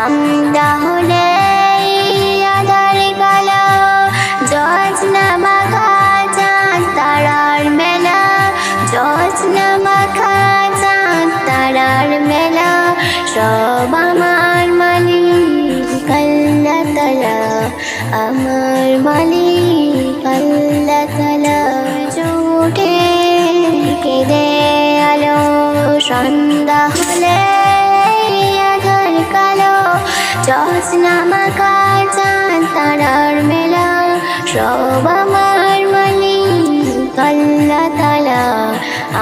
সন্ধ্যা হলে আধার কালো, জ্যোৎস্না মাখা চাঁদ তারার মেলা, জ্যোৎস্না মাখা চাঁদ তারার মেলা। সব আমার মালিক আল্লাহ তাআলা, আমার মালিক আল্লাহ তাআলা। উঠে কেঁদে আলো, সন্ধ্যা হলে আধার কালো, জ্যোৎস্না মাখা চাঁদ তারার মেলা। সব আমার মালিক আল্লাহ তাআলা,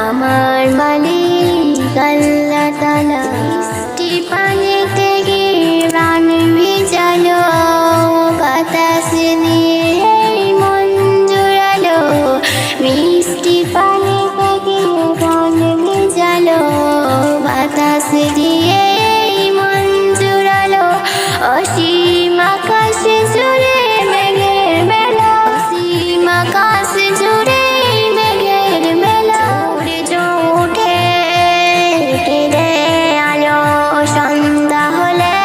আমার মালিক আল্লাহ তাআলা। মিষ্টি পানিতে গিয়ে প্রাণ ভিজালো, বাতাস দিয়ে মন জুড়ালো। মিষ্টি পানিতে গিয়ে প্রাণ ভিজালো, বাতাস দিয়ে মন জুড়ালো। অসীম আকাশ জুড়ে মেঘের মেলা, অসীম আকাশ জুড়ে মেঘের মেলা। সূর্য ওঠে কেঁদে আলো, সন্ধ্যা হলে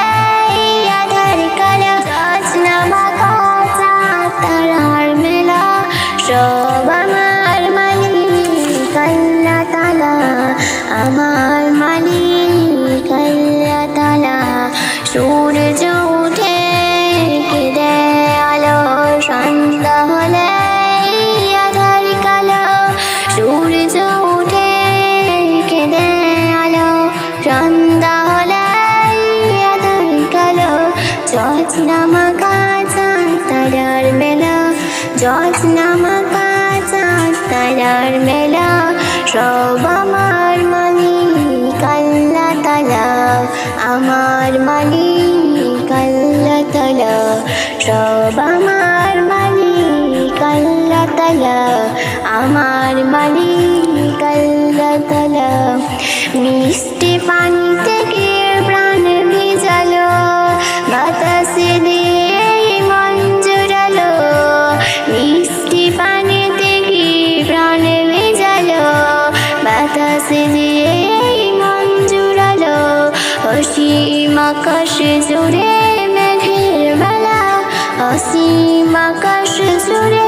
আধার কালো, জ্যোৎস্না মাখা চাঁদ তারার মেলা। সব আমার মালিক আল্লাহ তাআলা, আমার মালিক আল্লাহ তাআলা। সূর্য উঠে কেঁদে আলো, সন্ধ্যা হলে আধার কালো, সূর্য উঠে কেঁদে আলো, সন্ধ্যা হলে আধার কালো। জ্যোৎস্না মাখা চাঁদ তারার মেলা, জ্যোৎস্না মাখা চাঁদ তারার মেলা। সব আমার মালিক আল্লাহ তাআলা, আমার মালিক আল্লাহ তাআলা। সব আমার মালিক আল্লাহ তাআলা, আমার মালিক আল্লাহ তাআলা। মিষ্টি পানি থেকে প্রাণ ভিজালো, বাতাস দিয়ে মন জুড়ালো। মিষ্টি পানি থেকে প্রাণ ভিজালো, বাতাস দিয়ে মন জুড়ালো। অসীম আকাশ জুড়ে মেঘের মেলা, অসীম আকাশ জুড়ে